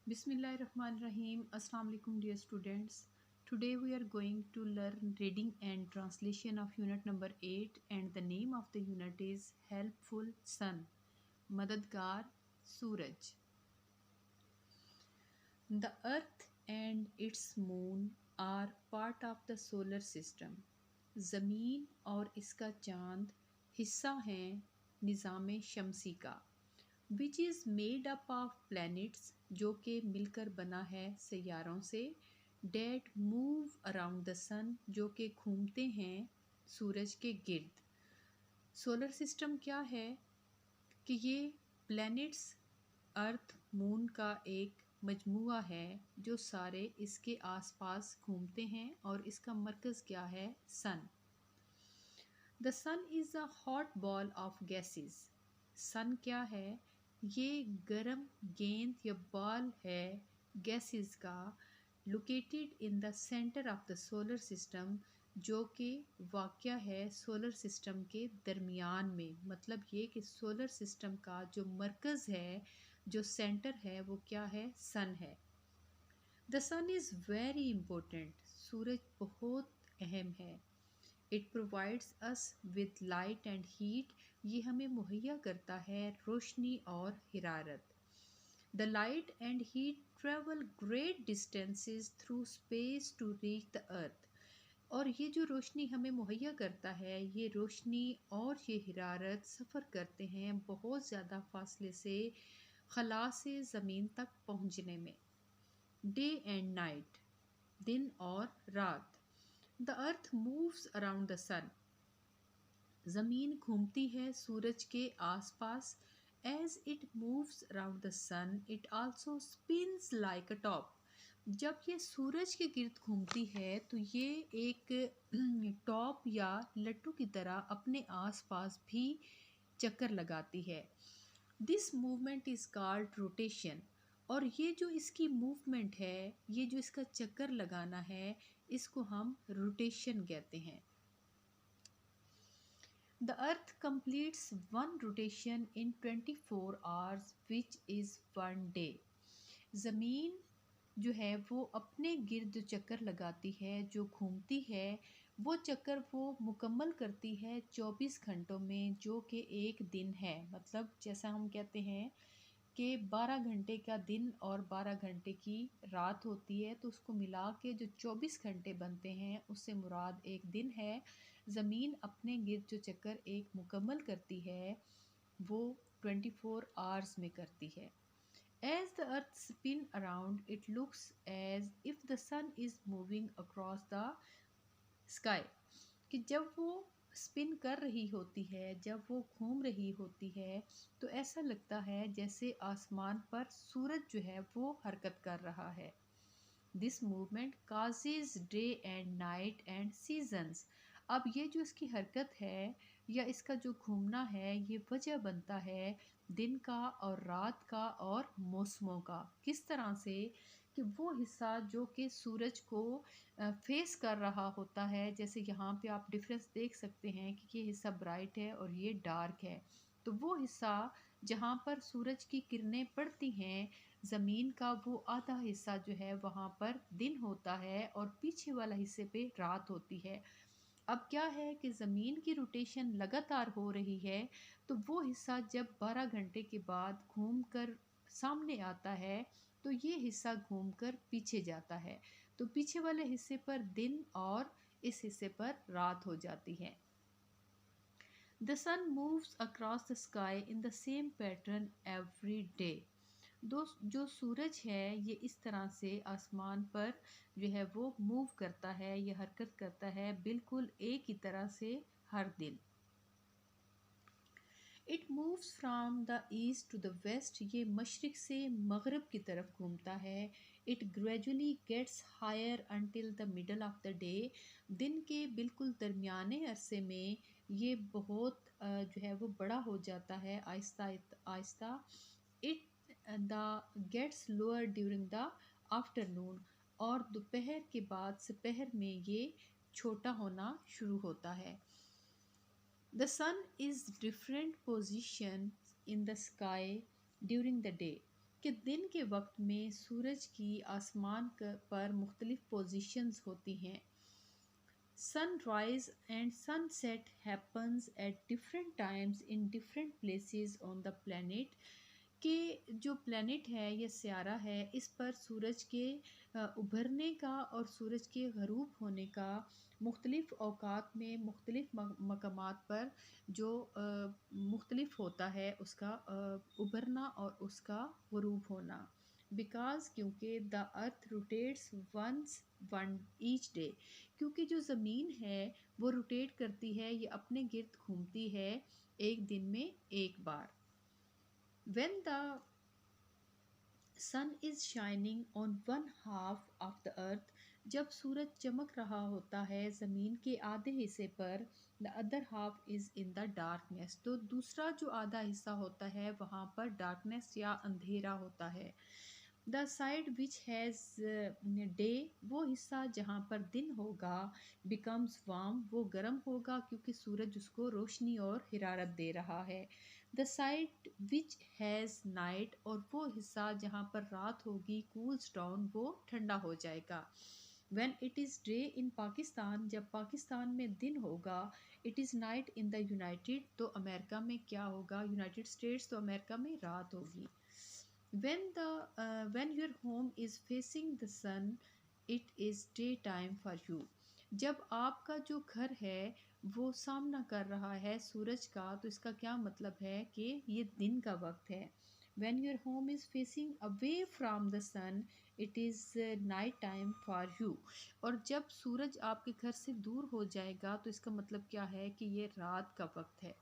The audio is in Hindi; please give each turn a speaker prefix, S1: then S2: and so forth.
S1: Bismillahirrahmanirrahim. Assalamu alaikum dear students. Today we are going to learn reading and translation of unit number 8 and the name of the unit is Helpful Sun. Madadgar Suraj. The earth and its moon are part of the solar system. ज़मीन और इसका चांद हिस्सा हैं निज़ाम शमसी का which is made up of planets जो कि मिलकर बना है सैयारों से डेट मूव अराउंड द सन जो कि घूमते हैं सूरज के गिर्द। सोलर सिस्टम क्या है कि ये प्लैनेट्स अर्थ मून का एक मजमुआ है जो सारे इसके आसपास घूमते हैं और इसका मरकज़ क्या है sun. The sun is a hot ball of gases. Sun क्या है? ये गर्म गेंद या बॉल है गैसेस का located in the centre of the solar system जो कि वाक़या है सोलर सिस्टम के दरमियान में। मतलब ये कि सोलर सिस्टम का जो मरकज़ है जो सेंटर है वो क्या है? सन है। The sun is very important. सूरज बहुत अहम है। It provides us with light and heat. ये हमें मुहैया करता है रोशनी और हिरारत। The light and heat travel great distances through space to reach the earth. और ये जो रोशनी हमें मुहैया करता है ये रोशनी और ये हिरारत सफ़र करते हैं बहुत ज़्यादा फासले से खला से ज़मीन तक पहुँचने में। डे एंड नाइट, दिन और रात। The earth moves around the sun. ज़मीन घूमती है सूरज के आसपास। As it moves around the sun it also spins like a top. जब ये सूरज के गिर्द घूमती है तो ये एक टॉप या लट्टू की तरह अपने आसपास भी चक्कर लगाती है। This movement is called rotation. और ये जो इसकी मूवमेंट है ये जो इसका चक्कर लगाना है इसको हम रोटेशन कहते हैं। The earth completes one rotation in 24 hours which is one day. ज़मीन जो है वो अपने गिर्द जो चक्कर लगाती है जो घूमती है वो चक्कर वो मुकम्मल करती है 24 घंटों में जो कि एक दिन है। मतलब जैसा हम कहते हैं कि 12 घंटे का दिन और 12 घंटे की रात होती है तो उसको मिला के जो 24 घंटे बनते हैं उससे मुराद एक दिन है। ज़मीन अपने गिर्द जो चक्कर एक मुकम्मल करती है वो 24 आवर्स में करती है। As the earth spin around, it looks as if the sun is moving across the sky. कि जब वो स्पिन कर रही होती है जब वो घूम रही होती है तो ऐसा लगता है जैसे आसमान पर सूरज जो है वो हरकत कर रहा है। This movement causes day and night and seasons. अब ये जो इसकी हरकत है या इसका जो घूमना है ये वजह बनता है दिन का और रात का और मौसमों का। किस तरह से कि वो हिस्सा जो कि सूरज को फेस कर रहा होता है जैसे यहाँ पे आप डिफरेंस देख सकते हैं कि ये हिस्सा ब्राइट है और ये डार्क है। तो वो हिस्सा जहाँ पर सूरज की किरणें पड़ती हैं ज़मीन का वो आधा हिस्सा जो है वहाँ पर दिन होता है और पीछे वाला हिस्से पे रात होती है। अब क्या है कि ज़मीन की रोटेशन लगातार हो रही है तो वो हिस्सा जब 12 घंटे के बाद घूम कर सामने आता है तो ये हिस्सा घूमकर पीछे जाता है तो पीछे वाले हिस्से पर दिन और इस हिस्से पर रात हो जाती है। The sun moves across the sky in the same pattern every day. जो सूरज है ये इस तरह से आसमान पर जो है वो मूव करता है या हरकत करता है बिल्कुल एक ही तरह से हर दिन। It moves from the east to the west. ये मशरिक से मगरब की तरफ घूमता है। It gradually gets higher until the middle of the day. दिन के बिल्कुल दरमियाने अरसे में ये बहुत जो है वो बड़ा हो जाता है Aahista Aahista. It the gates lower during the afternoon. और दोपहर के बाद दोपहर में ये छोटा होना शुरू होता है। The sun is different positions in the sky during the day। कि दिन के वक्त में सूरज की आसमान पर मुख्तलिफ पोजीशंस होती हैं। Sunrise and sunset happens at different times in different places on the planet। कि जो प्लेनेट है या स्यारा है, इस पर सूरज के उभरने का और सूरज के गरूब होने का मुख्तलिफ औकात में मुख्तलिफ मकामात पर जो मुख्तलिफ होता है उसका उभरना और उसका गरूब होना। बिकॉज क्योंकि the earth rotates once one each day, क्योंकि जो ज़मीन है वो रोटेट करती है, ये अपने गिर्द घूमती है एक दिन में एक बार। When the sun is shining on one half of the earth, जब सूरज चमक रहा होता है ज़मीन के आधे हिस्से पर, the other half is in the darkness, तो दूसरा जो आधा हिस्सा होता है वहाँ पर डार्कनेस या अंधेरा होता है। The side which has day, वो हिस्सा जहाँ पर दिन होगा, बिकम्स वार्म, वो गर्म होगा क्योंकि सूरज उसको रोशनी और हिरारत दे रहा है। The side which has night, और वो हिस्सा जहाँ पर रात होगी, कूल्स डाउन, वो ठंडा हो जाएगा। When it is day in Pakistan, जब पाकिस्तान में दिन होगा, it is night in the United, तो अमेरिका में क्या होगा, यूनाइटेड स्टेट्स, तो अमेरिका में रात होगी। when your home is facing the sun, it is daytime for you। जब आपका जो घर है वो सामना कर रहा है सूरज का, तो इसका क्या मतलब है कि ये दिन का वक्त है। when your home is facing away from the sun, it is night time for you। और जब सूरज आपके घर से दूर हो जाएगा तो इसका मतलब क्या है कि ये रात का वक्त है।